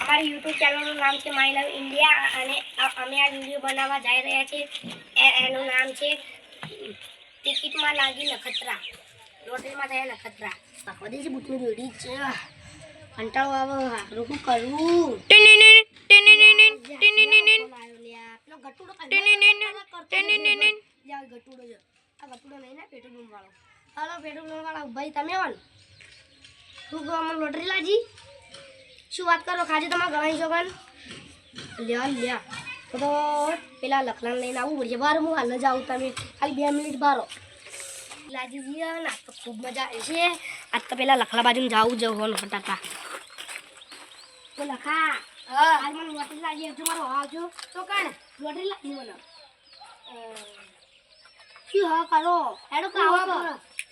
અમારી YouTube ચેનલનું નામ છે માય લવ ઇન્ડિયા અને અમે આ વિડીયો બનાવવા જઈ રહ્યા છીએ એનું નામ છે ટિકિટમાં લાગી નખત્રા લોટરીમાં થયા નખત્રા બધી બુટની રેડી છે કંટાળો આવે રોકું કરવું ગટુડો નહીં ને પેટ્રોલ પંપ વાળો હાલો પેટ્રોલ પંપ વાળા ભાઈ તમે આવો ને શું કહો અમને લોટરી લાગી શું વાત કરો ખાજે તમારા ગણાઈ છો લ્યા તો પેલા લખલાને લઈને આવવું પડશે બાર હું હાલ જ આવું તમે ખાલી 2 મિનિટ બારો લાજી જઈએ ને આજ તો ખૂબ મજા આવે છે આજ તો પેલા લખલા બાજુ જવું ફટાકા તો લખા આજ મને લોટરી લાગી હજુ મારો આવજો તો કાણે લોટરી લાગી મને શું હા કરો હેડો કાવો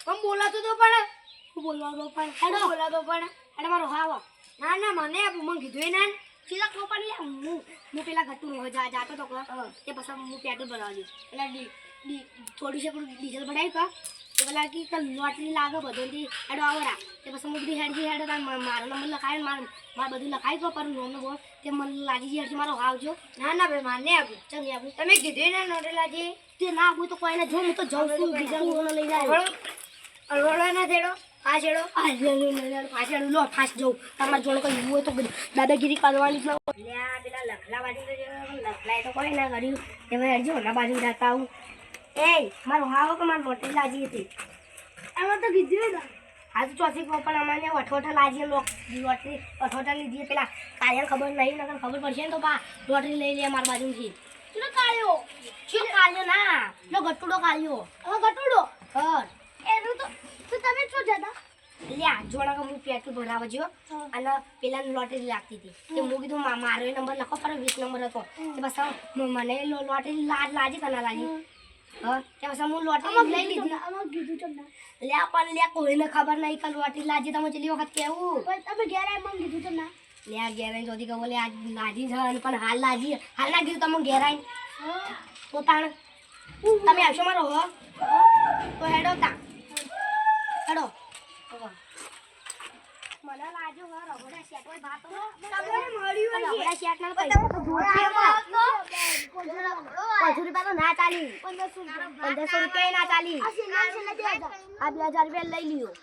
પણ બોલાતો તો પણ હું બોલવાનો પણ હેડો બોલાતો પણ હેડો મારો હાવો ના મને આપું મને કીધું ના સીધા કો પણ લે હું પેલા ઘટું જાતો તો તે પછી હું પેટ્રોલ ભરાવજો એટલે થોડી છે પણ ડીઝલ ભરાવી કા તો પેલા કે લોટરી લાગે બધોથી હેડો આવરા તે પછી હું બધી હેડો મારો નંબર લખાય મારે બધું લખાઈ ગયો પણ નોનો બોલ તે મને લાગી ગઈ હરજી મારો આવજો ના ભાઈ માને આપું ચમ આપું તમે કીધું ને નોટરી લાગી તે ના આપું તો કોઈને જો હું તો જાઉં છું બીજા કોને લઈને આવ્યો અલવડા ના થેડો આ છેડો પાછળ લો ફાસ જવું તમારે જોડે કોઈ હોય તો દાદાગીરી કરવાની જ ના પેલા લખલા બાજુ લખલાય તો કોઈ ના કર્યું એમાં હરજો ના બાજુ જતા આવું એ મારો હાવો કે મારી લોટરી લાગી હતી એમાં તો કીધું ને આજે ચોથી પણ અમારે અઠોઠા લાગીએ લોટરી અઠોઠા લીધી પેલા કાળિયાને ખબર નહીં નકર ખબર પડશે ને તો પા લોટરી લઈ લે મારી બાજુથી શું કાળ્યો ના લો ગટુડો કાળ્યો ગટુડો એનું તો તમે શું જતા લ્યા જોડા હું પેટ્રોલ ભરાવા જો અને પેલા લોટરી લાગતી હતી કે હું કીધું મારો નંબર લખો પર 20 નંબર હતો તે બસ મને લોટરી લાજી કના લાગી તે બસ હું લોટરી લઈ લીધી કીધું તમને લ્યા પણ લ્યા કોઈને ખબર નહીં કે લોટરી લાજી તમે છેલ્લી વખત કેવું તમે ઘેર આવીને મને કીધું તમને લ્યા ઘેર આવીને જોતી કહો લે આજ લાજી છે પણ હાલ ના કીધું તમે ઘેર આવીને પોતાણ તમે આવશો મારો તો હેડો તા હેડો મને લાજો હો રગડા શેટ હોય ભાતો તમને મળ્યું છે રગડા શેટ ના પૈસા તો જોશે કોજુરી પાતો ના ચાલી 1500 રૂપિયા ના ચાલી આ 2000 રૂપિયા લઈ લ્યો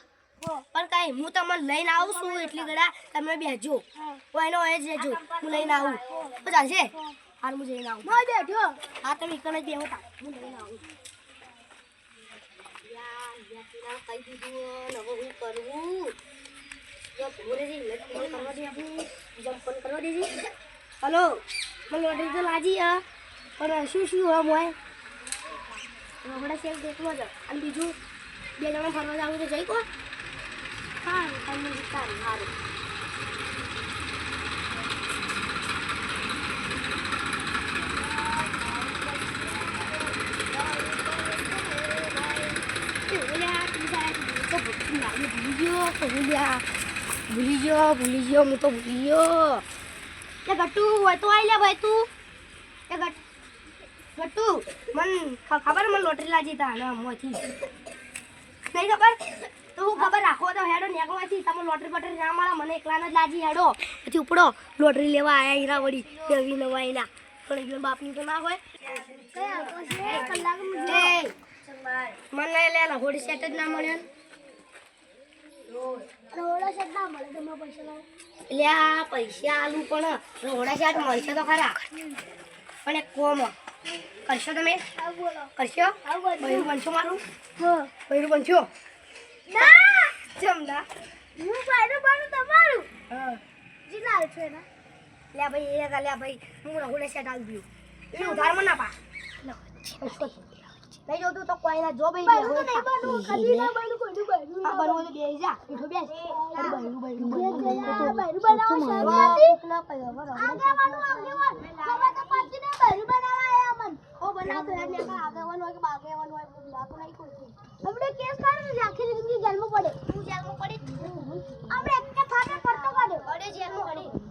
પણ કઈ હું તમને લઈને આવું છું એટલી ગડા તમે બેજો કોઈનો હોય જ રહેજો હું લઈને આવું તો ચાલશે હાલ હું જઈને આવું ના બેઠો હા તમે એકને જ બેહો તા હું લઈને આવું કઈ દીધું નવો હું કરવું જો બોલે છે એટલે ફોન કરવા દે આપું જમ ફોન કરવા દેજી હેલો મને લોટરી તો લાજી પણ શું હોય મોય રગડા શેક દેખલો જ અને બીજું 2 જણા ફરવા જાવું તો જઈ કો હા તમે સારું સારું ભૂલી ગયો હું તો ભૂલી ગયો એ ગટ્ટુ હોય તો આઈ લે ભાઈ તું એ ગટ્ટુ મન ખબર મને લોટરી લાગી તા ના મોથી નહીં ખબર તો હું ખબર રાખો તો હેડો નેકમાંથી તમે લોટરી બટરી ના મારા મને એકલાને જ લાગી હેડો પછી ઉપડો લોટરી લેવા આયા હીરાવડી દેવી નવાઈના પણ એકદમ બાપની તો ના હોય મને લે હોડી સેટ જ ના મળ્યો રોડા શેટ ના મળે તો પૈસા લાવ લ્યા પૈસા આલું પણ રોડા શેટ મળશે તો ખરા પણ એક કોમ કરશો તમે કરશો બૈરું બનશો મારું બૈરું બનશો ના જમદા હું બૈરું બનું તમારું જીલા છે ને લ્યા ભાઈ એ લ્યા ભાઈ હું રોડા શેટ આલ દઉં એ ઉધાર મને ના પા લઈ જો તું તો કોઈ ના જો ભાઈ બનવું નહીં બનવું કદી ના બનવું કોઈ નું બનવું હા બનવું તો બેહી જા બેઠો બેસ અરે બૈરું બનાવવા શરૂઆત ના પડ્યો બરાબર આગેવાનું ખબર તો પડતી ને બૈરું બનાવવા આયા મન ઓ બનાવતો એટલે કે આગેવાનું હોય કે બાગેવાનું હોય બાકો નહીં કોઈ આપણે કેસ કાઢી આખી જિંદગી જેલમાં પડે તું જેલમાં પડી આપણે એક કે થાકે પડતો પડે જેલમાં પડી